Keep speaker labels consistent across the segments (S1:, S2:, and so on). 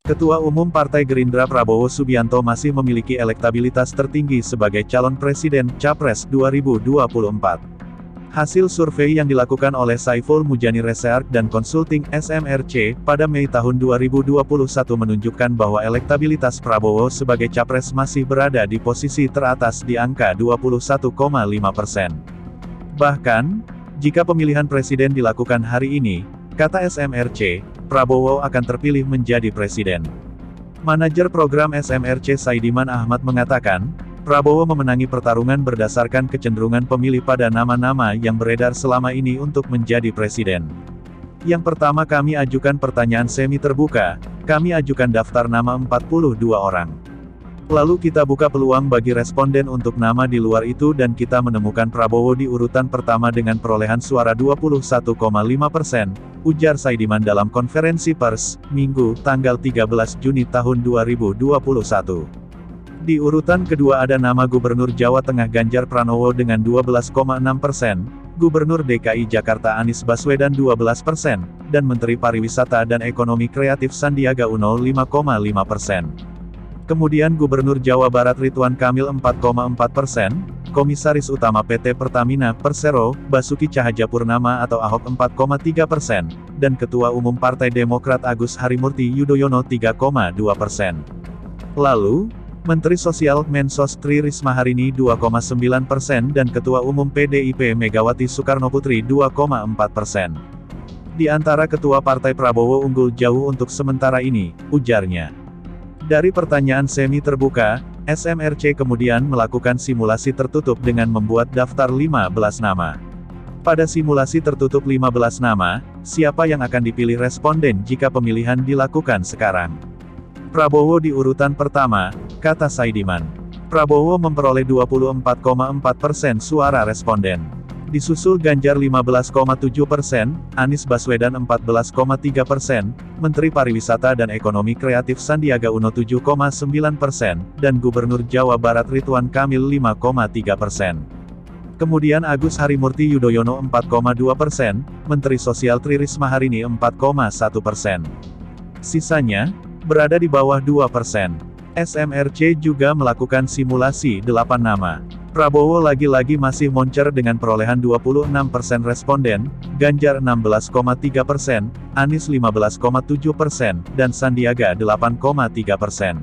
S1: Ketua Umum Partai Gerindra Prabowo Subianto masih memiliki elektabilitas tertinggi sebagai calon presiden Capres 2024. Hasil survei yang dilakukan oleh Saiful Mujani Research dan Consulting SMRC pada Mei tahun 2021 menunjukkan bahwa elektabilitas Prabowo sebagai capres masih berada di posisi teratas di angka 21,5%. Bahkan, jika pemilihan presiden dilakukan hari ini, kata SMRC, Prabowo akan terpilih menjadi presiden. Manajer program SMRC Saidiman Ahmad mengatakan, Prabowo memenangi pertarungan berdasarkan kecenderungan pemilih pada nama-nama yang beredar selama ini untuk menjadi presiden. Yang pertama, kami ajukan pertanyaan semi terbuka, kami ajukan daftar nama 42 orang. Lalu kita buka peluang bagi responden untuk nama di luar itu dan kita menemukan Prabowo di urutan pertama dengan perolehan suara 21,5%, ujar Saidiman dalam konferensi pers, Minggu, tanggal 13 Juni tahun 2021. Di urutan kedua ada nama Gubernur Jawa Tengah Ganjar Pranowo dengan 12,6%, Gubernur DKI Jakarta Anies Baswedan 12%, dan Menteri Pariwisata dan Ekonomi Kreatif Sandiaga Uno 5,5%. Kemudian Gubernur Jawa Barat Ridwan Kamil 4,4%, Komisaris Utama PT Pertamina Persero, Basuki Cahayapurnama atau Ahok 4,3%, dan Ketua Umum Partai Demokrat Agus Harimurti Yudhoyono 3,2%. Lalu, Menteri Sosial Mensos Tri Risma Harini 2,9% dan Ketua Umum PDIP Megawati Soekarnoputri 2,4%. Di antara ketua partai Prabowo unggul jauh untuk sementara ini, ujarnya. Dari pertanyaan semi terbuka, SMRC kemudian melakukan simulasi tertutup dengan membuat daftar 15 nama. Pada simulasi tertutup 15 nama, siapa yang akan dipilih responden jika pemilihan dilakukan sekarang? Prabowo di urutan pertama, kata Saidiman. Prabowo memperoleh 24,4% suara responden. Disusul Ganjar 15,7%, Anies Baswedan 14,3%, Menteri Pariwisata dan Ekonomi Kreatif Sandiaga Uno 7,9%, dan Gubernur Jawa Barat Ridwan Kamil 5,3%. Kemudian Agus Harimurti Yudhoyono 4,2%, Menteri Sosial Tri Risma Harini 4,1%. Sisanya, berada di bawah 2%. SMRC juga melakukan simulasi 8 nama. Prabowo lagi-lagi masih moncer dengan perolehan 26% responden, Ganjar 16,3%, Anies 15,7%, dan Sandiaga 8,3%.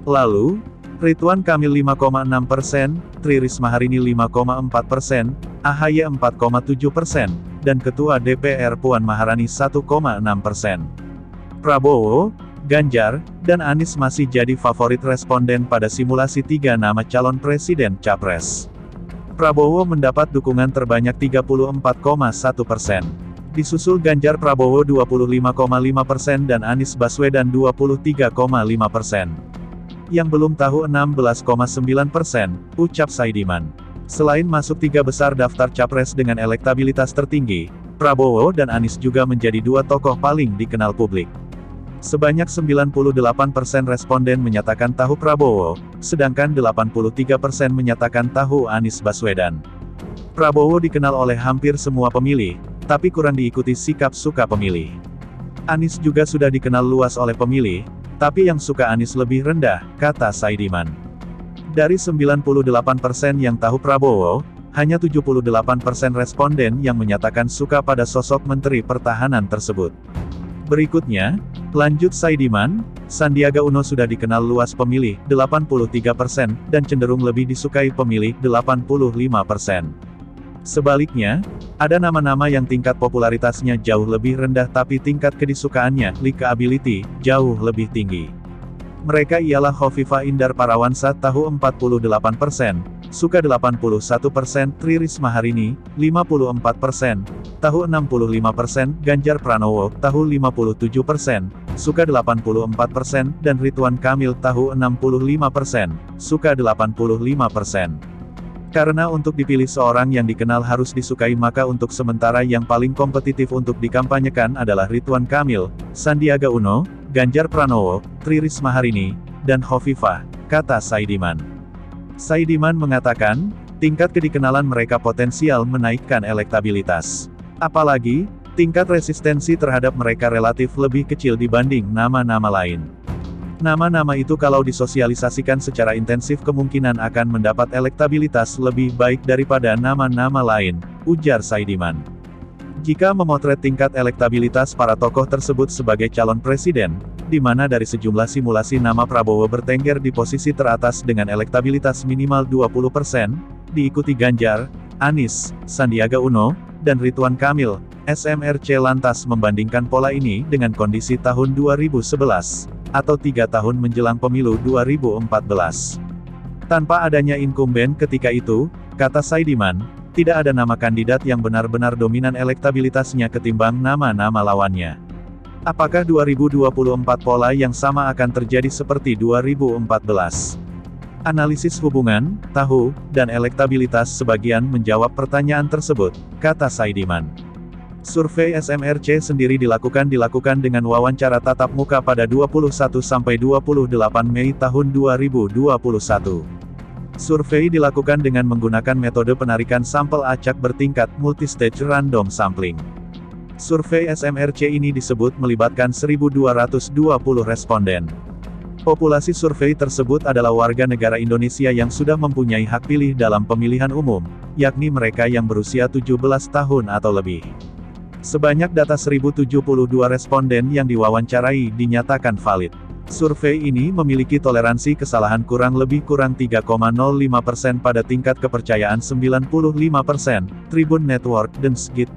S1: Lalu, Ridwan Kamil 5,6%, Tri Risma Harini 5,4%, AHY 4,7%, dan Ketua DPR Puan Maharani 1,6%. Prabowo, Ganjar, dan Anies masih jadi favorit responden pada simulasi 3 nama calon presiden Capres. Prabowo mendapat dukungan terbanyak 34,1%. Disusul Ganjar Prabowo 25,5% dan Anies Baswedan 23,5%. Yang belum tahu 16,9%, ucap Saidiman. Selain masuk 3 besar daftar Capres dengan elektabilitas tertinggi, Prabowo dan Anies juga menjadi 2 tokoh paling dikenal publik. Sebanyak 98% responden menyatakan tahu Prabowo, sedangkan 83% menyatakan tahu Anies Baswedan. Prabowo dikenal oleh hampir semua pemilih, tapi kurang diikuti sikap suka pemilih. Anies juga sudah dikenal luas oleh pemilih, tapi yang suka Anies lebih rendah, kata Saidiman. Dari 98% yang tahu Prabowo, hanya 78% responden yang menyatakan suka pada sosok Menteri Pertahanan tersebut. Berikutnya, lanjut Saidiman, Sandiaga Uno sudah dikenal luas pemilih, 83%, dan cenderung lebih disukai pemilih, 85%. Sebaliknya, ada nama-nama yang tingkat popularitasnya jauh lebih rendah tapi tingkat kedisukaannya, likability, jauh lebih tinggi. Mereka ialah Khofifah Indar Parawansa tahu 48%, suka 81%, Tri Risma Harini, 54%, tahu 65%, Ganjar Pranowo, tahu 57%, suka 84%, dan Ridwan Kamil tahu 65%, suka 85%. Karena untuk dipilih seorang yang dikenal harus disukai maka untuk sementara yang paling kompetitif untuk dikampanyekan adalah Ridwan Kamil, Sandiaga Uno, Ganjar Pranowo, Tri Risma Harini, dan Khofifah, kata Saidiman. Saidiman mengatakan, tingkat kedikenalan mereka potensial menaikkan elektabilitas. Apalagi, tingkat resistensi terhadap mereka relatif lebih kecil dibanding nama-nama lain. Nama-nama itu kalau disosialisasikan secara intensif kemungkinan akan mendapat elektabilitas lebih baik daripada nama-nama lain, ujar Saidiman. Jika memotret tingkat elektabilitas para tokoh tersebut sebagai calon presiden, di mana dari sejumlah simulasi nama Prabowo bertengger di posisi teratas dengan elektabilitas minimal 20%, diikuti Ganjar, Anies, Sandiaga Uno, dan Ridwan Kamil, SMRC lantas membandingkan pola ini dengan kondisi tahun 2011, atau 3 tahun menjelang pemilu 2014. Tanpa adanya inkumben ketika itu, kata Saidiman, tidak ada nama kandidat yang benar-benar dominan elektabilitasnya ketimbang nama-nama lawannya. Apakah 2024 pola yang sama akan terjadi seperti 2014? Analisis hubungan, tahu, dan elektabilitas sebagian menjawab pertanyaan tersebut, kata Saidiman. Survei SMRC sendiri dilakukan dengan wawancara tatap muka pada 21-28 Mei tahun 2021. Survei dilakukan dengan menggunakan metode penarikan sampel acak bertingkat multistage random sampling. Survei SMRC ini disebut melibatkan 1.220 responden. Populasi survei tersebut adalah warga negara Indonesia yang sudah mempunyai hak pilih dalam pemilihan umum, yakni mereka yang berusia 17 tahun atau lebih. Sebanyak data 1.072 responden yang diwawancarai dinyatakan valid. Survei ini memiliki toleransi kesalahan kurang 3,05% pada tingkat kepercayaan 95%, Tribun Network dan Sgit.